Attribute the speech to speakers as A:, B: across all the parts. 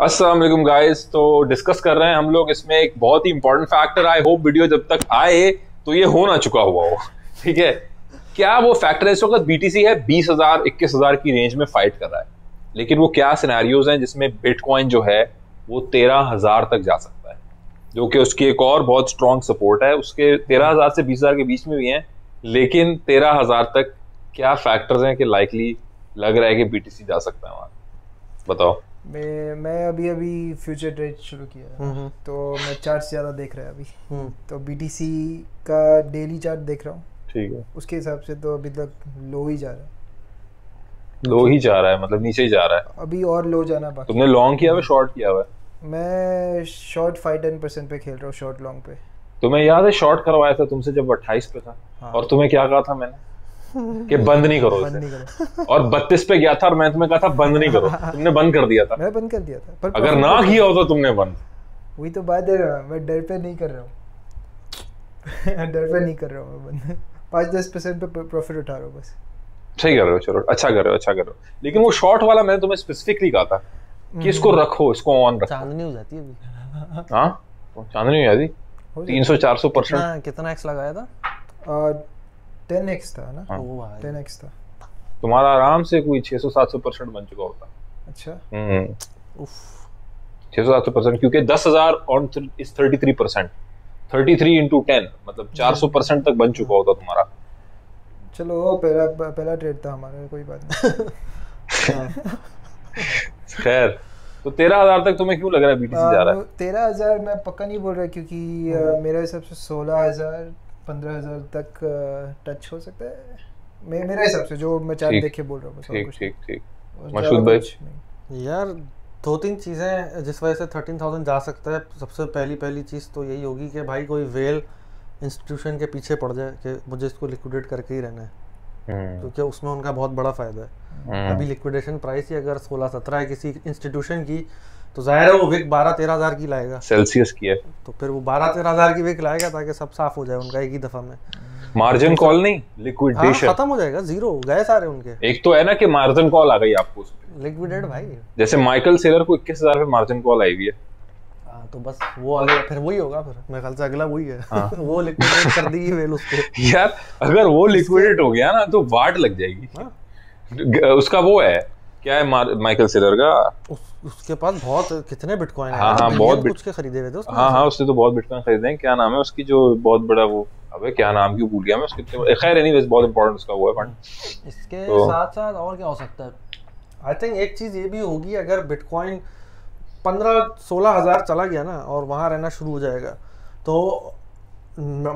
A: अस्सलाम वालेकुम गाइस। तो डिस्कस कर रहे हैं हम लोग इसमें एक बहुत ही important factor. I hope video जब तक आए तो ये हो ना चुका हुआ हो। ठीक है, क्या वो फैक्टर है? इस वक्त बीटीसी है 20,000 21,000 की रेंज में फाइट कर रहा है, लेकिन वो क्या सिनेरियोज हैं जिसमें बिटकॉइन जो है वो 13,000 तक जा सकता है, जो कि उसकी एक और बहुत स्ट्रॉन्ग सपोर्ट है। उसके 13,000 से 20,000 के बीच में भी हैं, लेकिन 13,000 तक क्या फैक्टर्स हैं कि लाइकली लग रहा है कि बीटीसी जा सकता है वहां? बताओ।
B: मैं अभी फ्यूचर ट्रेड शुरू किया है, तो मैं चार्ट ज़्यादा देख रहा है अभी। तो बीटीसी का डेली चार्ट देख रहा हूँ।
A: ठीक है,
B: उसके हिसाब से तो अभी तक लो ही जा रहा है।
A: लो ही जा रहा है मतलब नीचे ही जा रहा है?
B: अभी और लो जाना बाकी।
A: तुमने लॉन्ग किया हुआ शॉर्ट किया हुआ है?
B: मैं शॉर्ट 5-10% पे खेल रहा हूँ, शॉर्ट लॉन्ग पे।
A: तुम्हें याद है शॉर्ट करवाया था तुमसे जब 28 पे था?
B: हाँ।
A: और तुम्हें क्या कहा था मैंने कि बंद नहीं करो
B: बंद
A: इसे।
B: नहीं करो।
A: और 32 पे गया था और मैं तुम्हें कहा था बंद नहीं करो, तुमने बंद कर दिया था।
B: मैं बंद कर दिया था, पर
A: अगर ना किया होता तुमने बंद।
B: वही तो बात है, मैं डर पे नहीं कर रहा हूँ। डर पे नहीं कर रहा हूँ मैं बंद। 5-10% पे प्रॉफिट उठा रहा हूँ बस।
A: सही कर रहे हो, चलो अच्छा कर रहे हो, अच्छा कर रहे हो। लेकिन वो शॉर्ट वाला मैंने तुम्हें स्पेसिफिकली कहा था कि इसको रखो, इसको ऑन रखो।
C: चांदनी हो जाती है अभी।
A: हाँ, चांदनी हो जाती। 300-400%।
C: कितना एक्स लगाया था?
B: 10x था ना?
A: हाँ।
C: ओ भाई
B: 10x था।
A: तुम्हारा आराम से कोई 600-700% बन चुका होता।
B: अच्छा।
C: उफ
A: 600-700%, क्योंकि 10,000 ऑन इज 33%। 33 इंटू 10 मतलब 400% तक बन चुका होता तुम्हारा।
B: चलो पहला ट्रेड था हमारा, कोई बात नहीं।
A: खैर, तो 13,000 तक तुम्हें क्यों लग रहा है बीटीसी जा रहा है?
B: 13,000 मैं पक्का नहीं बोल रहा, क्योंकि मेरा हिसाब से 16,000 15,000 तक टच हो सकता है। मेरा हिसाब से जो मैं चार्ट देख के बोल रहा हूँ।
A: ठीक ठीक ठीक।
B: और
A: मशहूद
B: ज़्यादा
A: भाई?
B: कुछ नहीं।
C: यार, दो तीन चीज़ें जिस वजह से 13,000 जा सकता है। सबसे पहली चीज़ तो यही होगी कि भाई कोई वेल इंस्टीट्यूशन के पीछे पड़ जाए कि मुझे इसको लिक्विडेट करके ही रहना है, क्योंकि उसमें उनका बहुत बड़ा फ़ायदा है। अभी लिक्विडेशन प्राइस ही अगर 16-17 है किसी इंस्टीट्यूशन की, तो जाहिर है वो विक 12-13,000 की लाएगा।
A: सेल्सियस की है
C: तो फिर वो 12-13,000 की विक लाएगा ताकि सब साफ हो जाए उनका एक ही दफ़ा में।
A: मार्जिन कॉल नहीं, लिक्विडेशन।
C: हाँ, खत्म हो जाएगा, जीरो गए सारे उनके।
A: एक तो है ना कि मार्जिन कॉल आ गई आपको उसमें।
C: लिक्विडेट भाई।
A: जैसे माइकल सेलर को 21,000 पे मार्जिन कॉल आई हुई है।
C: तो बस वो अगला फिर वही होगा, फिर मेरे ख्याल से अगला वही है।
A: हाँ।
C: वो लिक्विडेट कर दी वेल उसको।
A: यार अगर वो लिक्विडेट हो गया ना तो वाट लग जाएगी।
C: हाँ।
A: उसका वो है, क्या है माइकल सेलर का?
C: उसके पास बहुत कितने बिटकॉइन
A: हाँ हाँ, बहुत
C: कुछ के खरीदे हुए थे उसने।
A: हाँ हाँ, उसने तो बहुत बिटकॉइन खरीदे हैं। क्या नाम है उसकी जो बहुत बड़ा वो, अबे क्या नाम क्यों भूल गया मैं उसके। खैर एनीवेज, बहुत इंपॉर्टेंट उसका वो है फंड।
C: इसके
A: तो
C: साथ साथ और क्या हो सकता है? आई थिंक एक चीज ये भी होगी, अगर बिटकॉइन 15-16 हज़ार चला गया ना और वहां रहना शुरू हो जाएगा, तो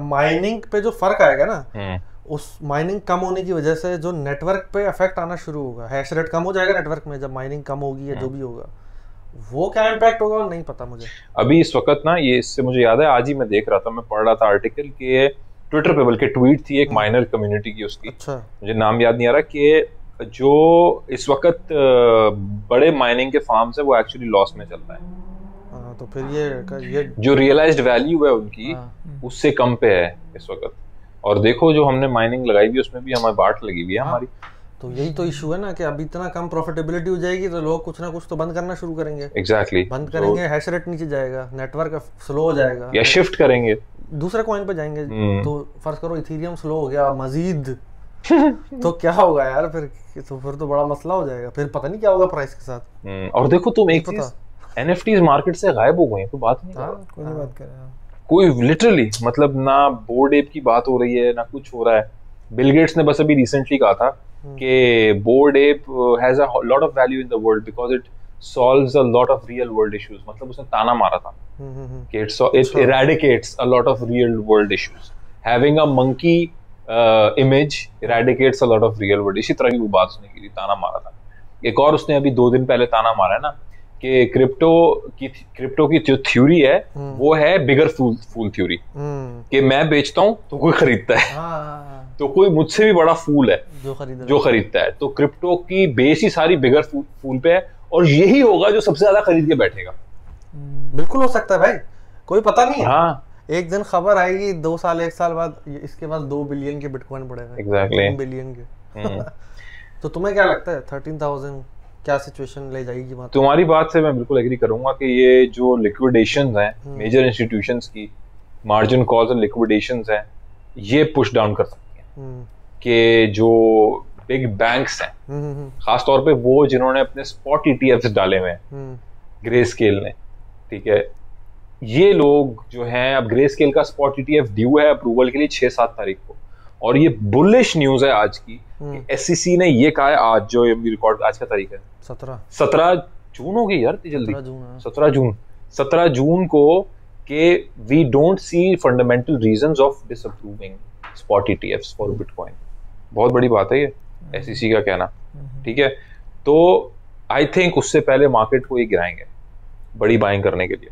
C: माइनिंग पे जो फर्क आएगा ना, उस माइनिंग कम होने की वजह से जो नेटवर्क पे इफेक्ट आना शुरू होगा, हैश रेट कम हो जाएगा नेटवर्क में जब माइनिंग कम होगी या जो भी होगा, वो क्या इम्पैक्ट होगा नहीं पता मुझे
A: अभी इस वक्त ना। ये इससे मुझे याद है, आज ही मैं देख रहा था, मैं पढ़ रहा था आर्टिकल कि ट्विटर पे बल्कि ट्वीट थी एक माइनर कम्युनिटी की, उसकी
C: अच्छा
A: मुझे नाम याद नहीं आ रहा, कि जो इस वक्त बड़े माइनिंग के फार्म्स है वो एक्चुअली लॉस में चल रहा है।
C: तो फिर ये
A: जो रियलाइज्ड वैल्यू है उनकी उससे कम पे है इस वक्त। और देखो जो हमने माइनिंग लगाई हुई उसमें भी हमारी बाट लगी हुई है हमारी।
C: तो यही तो इशू है ना कि अब इतना कम प्रॉफिटेबिलिटी हो जाएगी तो लोग कुछ ना कुछ तो बंद करना शुरू करेंगे।
A: एग्जैक्टली
C: बंद करेंगे, हैश रेट नीचे जाएगा, नेटवर्क स्लो हो जाएगा,
A: या शिफ्ट करेंगे
C: दूसरे कॉइन पे जाएंगे। तो फर्ज करो इथेरियम स्लो हो गया मजीद, तो क्या होगा यार फिर? तो फिर तो बड़ा मसला हो जाएगा, फिर पता नहीं क्या होगा प्राइस के साथ।
A: और देखो तुम एक चीज, एनएफटीज मार्केट से गायब हो गए, कोई बात नहीं कर रहा।
B: कोई नहीं बात कर रहा है।
A: कोई लिटरली मतलब ना बोर्ड एप की बात हो रही है ना कुछ हो रहा है। बिल गेट्स ने बस अभी रिसेंटली कहा था कि bored ape has a lot of value in the world because it solves a lot of real world issues. मतलब उसने ताना मारा था कि it eradicates a lot of real world issues. Having a monkey image eradicates a lot of real world. इसी तरह की वो बात उसने की थी, ताना मारा था। एक और उसने अभी 2 दिन पहले ताना मारा है ना कि क्रिप्टो की जो थ्योरी है वो है बिगर फूल थ्योरी, कि मैं बेचता हूं तो कोई खरीदता है। तो कोई मुझसे भी बड़ा फूल है जो खरीदता है। तो क्रिप्टो की बेस ही सारी बिगर फूल पे है और यही होगा जो सबसे ज्यादा खरीद के बैठेगा।
C: बिल्कुल हो सकता है भाई, कोई पता नहीं है।
A: हाँ,
C: एक दिन खबर आएगी 2 साल 1 साल बाद इसके पास 2 बिलियन के बिटकॉइन पड़े हैं।
A: एग्जैक्टली
C: 3 बिलियन के। तो तुम्हें क्या लगता है 13,000 क्या सिचुएशन ले जाएगी वहाँ?
A: तुम्हारी बात से मैं बिल्कुल एग्री करूंगा कि ये जो लिक्विडेशंस हैं मेजर इंस्टीट्यूशंस की, मार्जिन कॉल्स और लिक्विडेशंस हैं, ये पुश डाउन कर सकती हैं कि जो बिग बैंक्स हैं, खासतौर पे वो जिन्होंने अपने स्पॉट ईटीएफ्स डाले हुए हैं, ग्रे स्केल ने, ठीक है, ये लोग जो हैं, अब ग्रे स्केल का स्पॉट ईटीएफ ड्यू है अप्रूवल के लिए 6-7 तारीख को, और ये बुलिश न्यूज है आज की कि एससीसी ने ये कहा है, आज जो रिकॉर्ड, आज का तारीख है 17 जून हो गई यार, जल्दी 17 जून को, कि we don't see fundamental reasons of disapproving spot ETFs for bitcoin. बहुत बड़ी बात है ये एससीसी का कहना, ठीक है। तो आई थिंक उससे पहले मार्केट को ये गिराएंगे बड़ी बाइंग करने के लिए।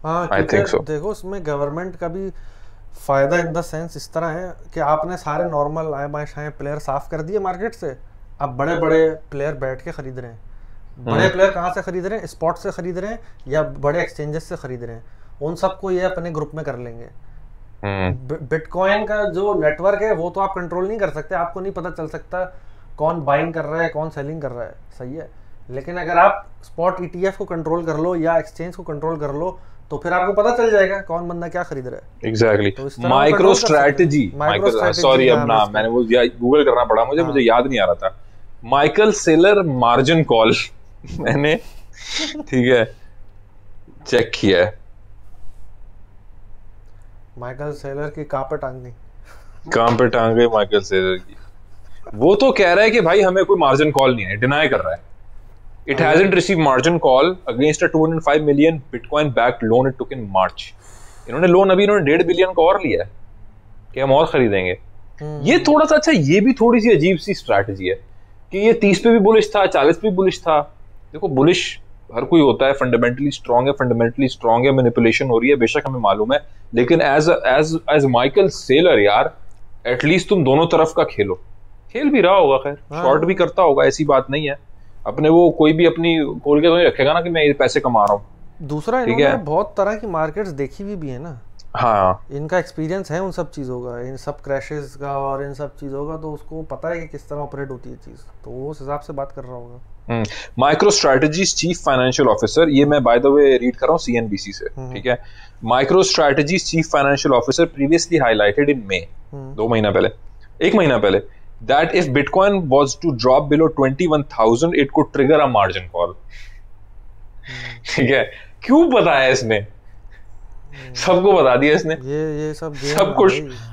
C: हाँ, आई थिंक सो। देखो उसमें गवर्नमेंट का भी फायदा इन द सेंस इस तरह है कि आपने सारे नॉर्मल आए बाएं शाएं प्लेयर साफ कर दिए मार्केट से, अब बड़े बड़े प्लेयर बैठ के खरीद रहे हैं। बड़े प्लेयर कहाँ से खरीद रहे हैं? स्पॉट से खरीद रहे हैं या बड़े एक्सचेंजेस से खरीद रहे हैं। उन सबको ये अपने ग्रुप में कर लेंगे। बिटकॉइन का जो नेटवर्क है वो तो आप कंट्रोल नहीं कर सकते, आपको नहीं पता चल सकता कौन बाइंग कर रहा है कौन सेलिंग कर रहा है, सही है। लेकिन अगर आप स्पॉट ईटीएफ को कंट्रोल कर लो या एक्सचेंज को कंट्रोल कर लो तो फिर आपको पता चल जाएगा कौन बंदा क्या खरीद रहा है।
A: एग्जैक्टली। माइक्रो स्ट्रैटेजी, सॉरी अब ना मैंने वो गूगल करना पड़ा मुझे, मुझे याद नहीं आ रहा था। माइकल सेलर मार्जिन कॉल मैंने ठीक है चेक किया है।
C: माइकल सेलर की कहाँ पे
A: टांग गई माइकल सेलर की। वो तो कह रहा है कि भाई हमें कोई मार्जिन कॉल नहीं है, डिनाई कर रहा है। It hasn't received margin call against a 205 million Bitcoin backed loan it took in March. इन्होंने लोन अभी 1.5 बिलियन का और लिया है कि हम और खरीदेंगे। ये थोड़ा सा अच्छा, ये भी थोड़ी सी अजीब सी स्ट्रैटेजी है कि ये 30 पे भी बुलिश था, 40 पे भी बुलिश था। देखो बुलिश हर कोई होता है, फंडामेंटली स्ट्रांग है, मैनिपुलेशन हो रही है, बेशक हमें मालूम है, लेकिन एज माइकल सेलर यार एटलीस्ट तुम दोनों तरफ का खेल भी रहा होगा, खैर शॉर्ट भी करता होगा, ऐसी बात नहीं है। अपने वो कोई भी अपनी खोल के तो नहीं रखेगा ना कि मैं ये पैसे कमा रहा हूँ।
C: दूसरा इन्होंने बहुत तरह की मार्केट्स देखी भी है ना।
A: हाँ,
C: इनका एक्सपीरियंस है उन सब चीज़ों का, इन सब क्रैशेस का और इन सब चीज़ों का, तो उसको पता है कि किस तरह ऑपरेट होती है चीज़, तो वो उस हिसाब से बात कर रहा होगा।
A: Micro strategies chief financial officer, ये मैं बाय द वे रीड कर रहा हूँ सीएनबीसी से, ठीक है। MicroStrategy's chief financial officer previously highlighted in May, 1 महीना पहले that if Bitcoin was to drop below 21,000 it could trigger a margin call। ठीक है, क्यों बताया इसने? सबको बता दिया इसने,
C: ये सब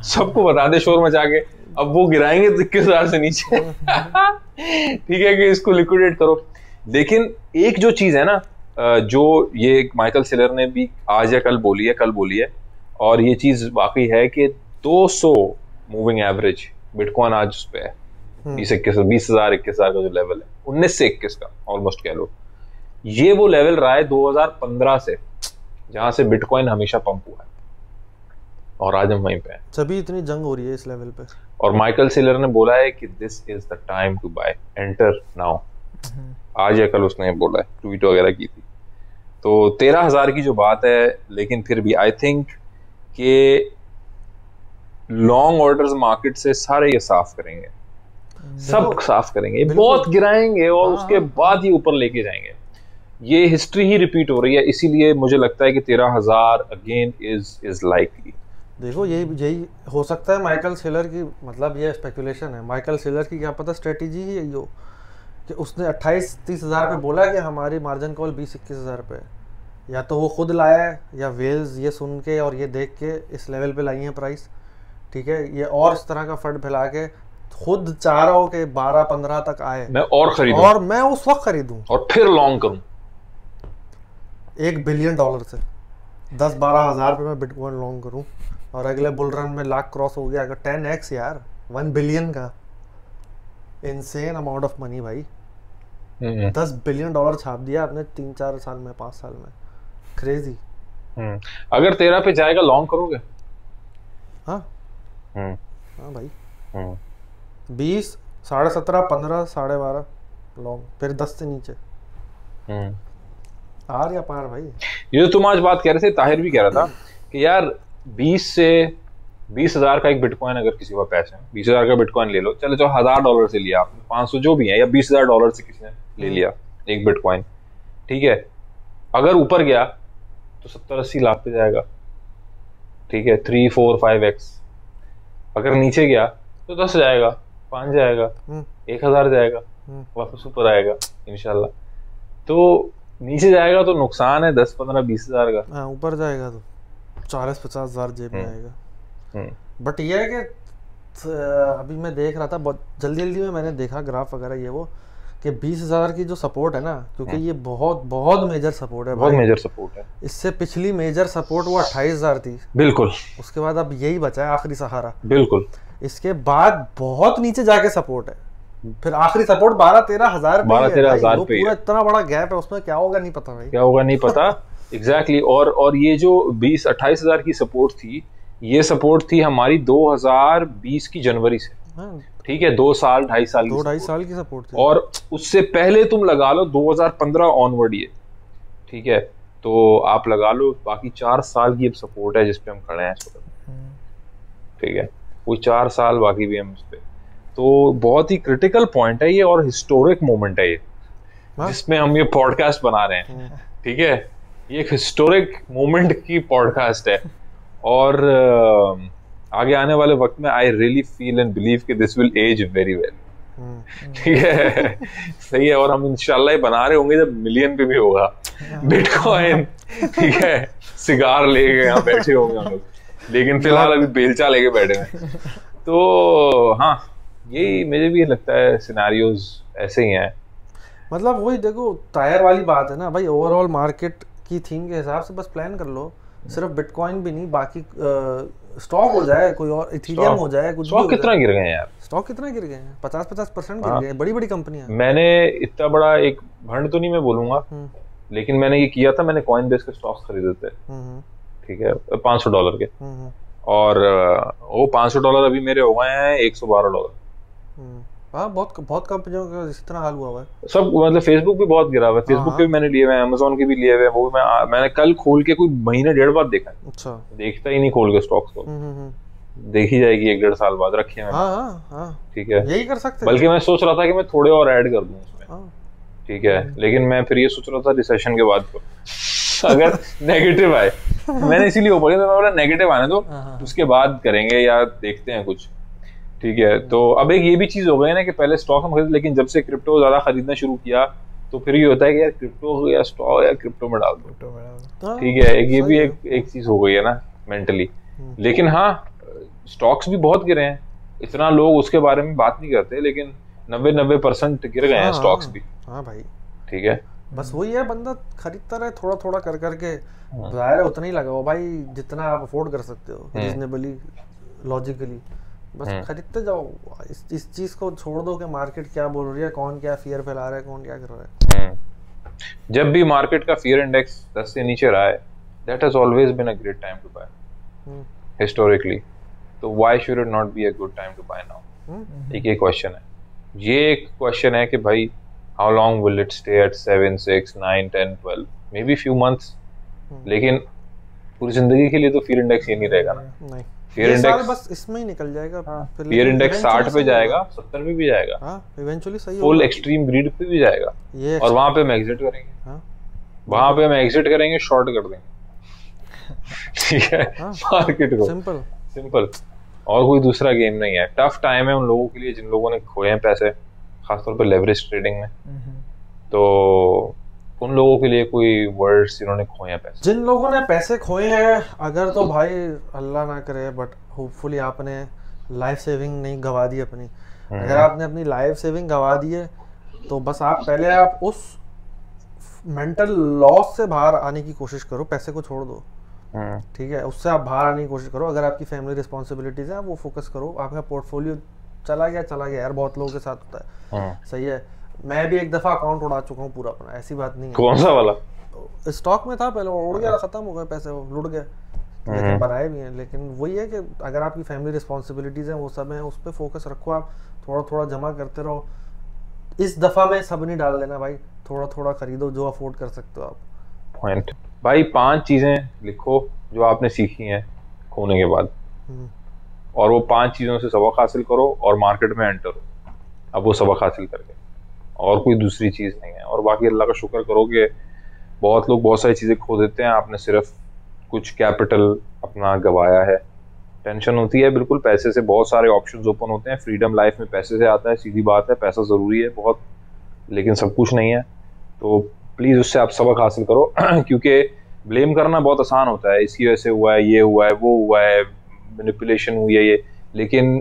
A: सबको बता दे शोर मचा के। अब वो गिराएंगे 21,000 से नीचे ठीक है कि इसको लिक्विडेट करो। लेकिन एक जो चीज है ना, जो ये माइकल सेलर ने भी आज या कल बोली है, और ये चीज वाकई है कि 200 मूविंग एवरेज बिटकॉइन आज उस पे है, 20,000-21,000 का जो लेवल है, 19 से 21 का ऑलमोस्ट कह लो। ये वो लेवल रहा है 2015 से, जहां से बिटकॉइन हमेशा पंप हुआ है, और आज हम वहीं पे हैं।
C: सभी इतनी जंग हो रही है इस लेवल पे,
A: और माइकल सेलर ने बोला है कि this is the time to buy, enter now. आज या कल उसने बोला है, ट्वीट वगैरह की थी। तो 13,000 की जो बात है, लेकिन फिर भी आई थिंक कि लॉन्ग ऑर्डर्स मार्केट से सारे ये साफ करेंगे, सब साफ करेंगे, बहुत गिराएंगे और उसके बाद ही ऊपर लेके जाएंगे। ये हिस्ट्री ही रिपीट हो रही है, इसीलिए मुझे लगता है कि 13,000 अगेन इज लाइकली।
C: देखो यही हो सकता है माइकल सेलर की, मतलब ये स्पेकुलेशन है, माइकल सेलर की क्या पता स्ट्रेटेजी ही यही हो कि उसने 28-30 हज़ार पे बोला कि हमारी मार्जिन कॉल 20-21 हज़ार पे, या तो वो खुद लाया है या वेल्स ये सुन के और ये देख के इस लेवल पे लाई है प्राइस, ठीक है। ये और इस तरह का फंड फैला के खुद चाह रहा हो कि 12-15 तक आए,
A: मैं और खरीदूं,
C: और मैं उस वक्त खरीदूं
A: और फिर लॉन्ग करूं
C: $1 बिलियन से 10-12 हज़ार पे मैं बिटकॉइन लॉन्ग करूं, और अगले बुल रन में लाख क्रॉस हो गया, अगर 10x यार 1 बिलियन का, इनसेन अमाउंट ऑफ मनी भाई। $10 बिलियन छाप दिया आपने 3-4 साल में, 5 साल में, क्रेजी।
A: अगर 13 पे जाएगा लॉन्ग करोगे?
C: हाँ भाई 20, 17.5, 15, 12.5 लॉन्ग, फिर 10 से नीचे आर या पार भाई।
A: ये तो तुम आज बात कह रहे थे, ताहिर भी कह रहा था कि यार 20,000 का एक बिटकॉइन, अगर किसी का पैसा है 20,000 का बिटकॉइन ले लो, चलो $1,000 से लिया आपने, 500 जो भी है, या $20,000 से किसी ने ले लिया एक बिटकॉइन, ठीक है, अगर ऊपर गया तो 70-80 लाख पे जाएगा, ठीक है, 3-4-5x। अगर नीचे गया तो 10 जाएगा, 5 जाएगा, 1000 जाएगा, वापस ऊपर आएगा इंशाल्लाह। तो नीचे जाएगा तो नुकसान है 10-15-20 हजार का,
C: हाँ ऊपर जाएगा तो 40-50 हजार जेब में आएगा। बट ये है कि अभी मैं देख रहा था बहुत जल्दी में मैंने देखा ग्राफ वगैरह ये वो कि 20,000 की जो सपोर्ट है ना, क्योंकि ये बहुत बहुत मेजर सपोर्ट है,
A: बहुत मेजर सपोर्ट है।
C: इससे पिछली मेजर सपोर्ट वो 28,000 थी,
A: बिल्कुल।
C: उसके बाद अब यही बचा है आखिरी सहारा,
A: बिल्कुल।
C: इसके बाद बहुत नीचे जाके सपोर्ट है, फिर आखिरी सपोर्ट 12-13 हजार
A: 12-13 हजार पे
C: पूरा इतना बड़ा गैप है, उसमें क्या होगा नहीं पता भाई,
A: क्या होगा नहीं पता। एग्जैक्टली। और ये जो 20-28 हजार की सपोर्ट थी, ये सपोर्ट थी हमारी 2020 की जनवरी से, ठीक है, 2-2.5 साल की
C: सपोर्ट थी।
A: और उससे पहले तुम लगा लो 2015 ऑनवर्ड ये, ठीक है, तो आप लगा लो बाकी 4 साल की अब सपोर्ट है जिसपे हम खड़े हैं इस वक्त, ठीक है, वो 4 साल बाकी भी हम इस पे। तो बहुत ही क्रिटिकल पॉइंट है ये और हिस्टोरिक मोमेंट है ये जिसमें हम ये पॉडकास्ट बना रहे हैं, ठीक है, ये एक हिस्टोरिक मोमेंट की पॉडकास्ट है। और आगे आने वाले वक्त में I really feel and believe कि this will age very well, ठीक है, सही है। और हम इंशाल्लाह ही बना रहे होंगे जब मिलियन पे भी होगा बिटकॉइन, ठीक है, सिगार लेके यहाँ बैठे होंगे हम लोग, लेकिन फिलहाल अभी बेलचा लेके बैठे हैं। तो हाँ, यही मुझे भी लगता है सिनेरियोज ऐसे ही हैं।
C: मतलब वही देखो टायर वाली बात है ना भाई, ओवरऑल मार्केट की थीम के हिसाब से बस प्लान कर लो, सिर्फ बिटकॉइन भी नहीं, बाकी स्टॉक हो जाए, कोई और इथेरियम हो जाए, कुछ
A: स्टॉक कितना गिर गए हैं यार,
C: स्टॉक कितना गिर गए हैं, 50% गिर गए हैं, बड़ी बड़ी कंपनियां।
A: मैंने इतना बड़ा एक भंड तो नहीं मैं बोलूंगा, लेकिन मैंने ये किया था, मैंने कॉइन बेस के स्टॉक्स खरीदे थे, ठीक है, $500 के, और वो $500 अभी मेरे हो गए हैं $112।
C: हाँ, बहुत कंपनियों का इस तरह हाल हुआ है
A: सब, मतलब फेसबुक भी बहुत गिरा हुआ है, फेसबुक के भी मैंने लिए हुए हैं, अमेज़न के भी लिए हुए हैं, वो मैंने कल खोल के कोई महीने 1.5 बाद देखा है।
C: अच्छा,
A: देखता ही नहीं खोल के स्टॉक्स को, देखी जाएगी 1-1.5 साल बाद, रखे हैं, ठीक है,
C: यही कर सकते हैं।
A: बल्कि मैं सोच रहा था कि मैं थोड़े और ऐड कर दूं उसमें, ठीक है, लेकिन मैं फिर ये सोच रहा था रिसेशन के बाद अगर नेगेटिव आए, मैंने इसीलिए ऊपर बोला नेगेटिव आने दो, उसके बाद करेंगे या देखते हैं कुछ, ठीक है। तो अब एक ये भी चीज हो गई ना कि पहले स्टॉक हम खरीद, लेकिन जब से क्रिप्टो ज्यादा खरीदना शुरू किया तो फिर ये होता है कि यार क्रिप्टो हो या स्टॉक या क्रिप्टो में डाल दो, ठीक है, एक ये भी एक चीज हो गई है ना मेंटली। लेकिन हाँ, स्टॉक्स भी बहुत गिरे हैं, इतना लोग उसके बारे में बात नहीं करते, लेकिन 90% गिर गए हैं स्टॉक्स भी।
C: हाँ भाई,
A: ठीक है,
C: बस वही है, बंदा खरीदता रहे थोड़ा थोड़ा कर करके, जाहिर है उतना ही लगाओ भाई जितना आप अफोर्ड कर सकते हो, रीजनेबली, लॉजिकली, बस खरीदते जाओ। इस चीज को छोड़ दो कि मार्केट क्या बोल रही है, कौन क्या फियर फैला रहा है, कौन क्या कर रहा है।
A: जब भी मार्केट का फियर इंडेक्स 10 से नीचे रहा है, that has always been a great time to buy historically, तो why should it not be a good time to buy now? एक ये क्वेश्चन है, ये एक क्वेश्चन है कि भाई how long will it stay at 7, 6, 9, 10, 12, may be few months, लेकिन पूरी जिंदगी के लिए तो फियर इंडेक्स ये नहीं रहेगा ना।
C: नहीं,
A: फियर इंडेक्स
C: बस इसमें ही निकल जाएगा,
A: फियर इंडेक्स 60 पे जाएगा, 70 पे भी जाएगा,
C: इवेंचुअली सही
A: फुल एक्सट्रीम ग्रीड पे भी जाएगा, और वहां पे हम एग्जिट करेंगे, वहां पे हम एग्जिट करेंगे, शॉर्ट कर देंगे, ठीक है, मार्केट को, सिंपल, और कोई दूसरा गेम नहीं है। टफ टाइम है उन लोगों के लिए जिन लोगों ने खोए हैं पैसे, खासतौर पे लेवरेज ट्रेडिंग में, तो उन लोगों के लिए कोई वर्ड्स जिन्होंने खोए हैं पैसे,
C: जिन लोगों ने पैसे खोए हैं, अगर तो भाई अल्लाह ना करे, बट होपफुली आपने लाइफ सेविंग नहीं गवा दी अपनी। अगर आपने अपनी लाइफ सेविंग गवा दी है तो बस आप पहले आप उस मेंटल लॉस से बाहर आने की कोशिश करो, पैसे को छोड़ दो, ठीक है, उससे आप बाहर आने की कोशिश करो। अगर आपकी फैमिली रिस्पॉन्सिबिलिटीज है वो फोकस करो, आपका पोर्टफोलियो चला गया यार, बहुत लोगों के साथ होता है, सही है। मैं भी एक दफा अकाउंट उड़ा चुका हूँ पूरा अपना, ऐसी बात नहीं है।
A: कौन सा वाला?
C: स्टॉक में था पहले, उड़ गया, खत्म हो गए पैसे, वो लुट गए, लेकिन बनाए भी हैं। लेकिन वही है कि अगर आपकी फैमिली रिस्पॉन्सिबिलिटीज हैं, वो सब हैं, उस पर फोकस रखो, आप थोड़ा थोड़ा जमा करते रहो। इस दफा में सब नहीं डाल देना भाई, थोड़ा थोड़ा खरीदो जो अफोर्ड कर सकते हो आप।
A: पॉइंट भाई, 5 चीजें लिखो जो आपने सीखी हैं खोने के बाद, और वो 5 चीजों से सबक हासिल करो और मार्केट में एंटर हो अब वो सबक हासिल करके, और कोई दूसरी चीज़ नहीं है। और बाकी अल्लाह का शुक्र करो कि बहुत लोग बहुत सारी चीज़ें खो देते हैं, आपने सिर्फ कुछ कैपिटल अपना गवाया है। टेंशन होती है बिल्कुल, पैसे से बहुत सारे ऑप्शंस ओपन होते हैं, फ्रीडम लाइफ में पैसे से आता है, सीधी बात है, पैसा ज़रूरी है बहुत, लेकिन सब कुछ नहीं है। तो प्लीज़ उससे आप सबक हासिल करो क्योंकि ब्लेम करना बहुत आसान होता है, इसकी वजह से हुआ है, ये हुआ है, वो हुआ है, मैनिपुलेशन हुई है ये, लेकिन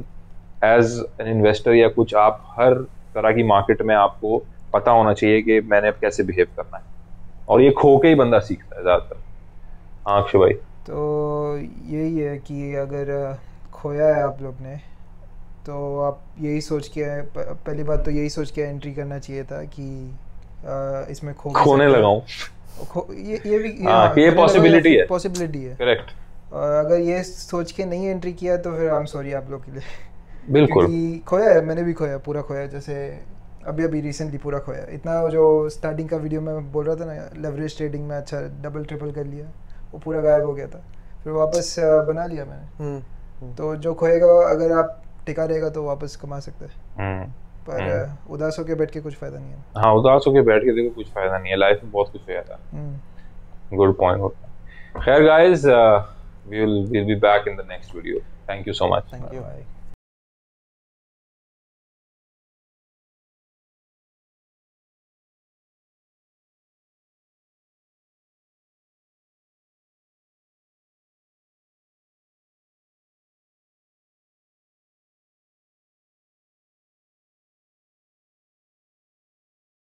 A: एज एन इन्वेस्टर या कुछ, आप हर तरह की मार्केट में आपको पता होना चाहिए कि मैंने अब कैसे बिहेव करना है, और ये खो के ही बंदा सीखता है ज़्यादातर। हाँ अक्षय भाई।
B: तो यही है कि अगर खोया है आप लोग ने, तो आप यही सोच के पहली बात तो यही सोच के एंट्री करना चाहिए था कि इसमें
A: खोने लगा हूँ,
B: ये भी
A: हाँ कि ये पॉसिबिलिटी है,
B: पॉसिबिलिटी है,
A: करेक्ट।
B: और अगर ये सोच के नहीं एंट्री किया तो फिर आई एम सॉरी आप लोग के लिए।
A: बिल्कुल,
B: क्योंकि खोया है, मैंने भी खोया, पूरा खोया, जैसे अभी रिसेंटली पूरा खोया। इतना जो स्टार्टिंग का वीडियो में बोल रहा था ना, लेवरेज ट्रेडिंग में अच्छा डबल ट्रिपल कर लिया, वो पूरा गायब हो गया था, फिर वापस बना लिया मैंने। तो जो खोएगा, अगर आप टिका रहेगा तो वापस कमा सकते हैं, पर उदास होके बैठ के कुछ फायदा नहीं है।
A: हाँ, उदास होके बैठ के देखो कुछ फायदा नहीं है, लाइफ में बहुत कुछ हो जाता है। गुड पॉइंट होता है। खैर guys, we'll be back in the next video. Thank you so much.
C: Thank you.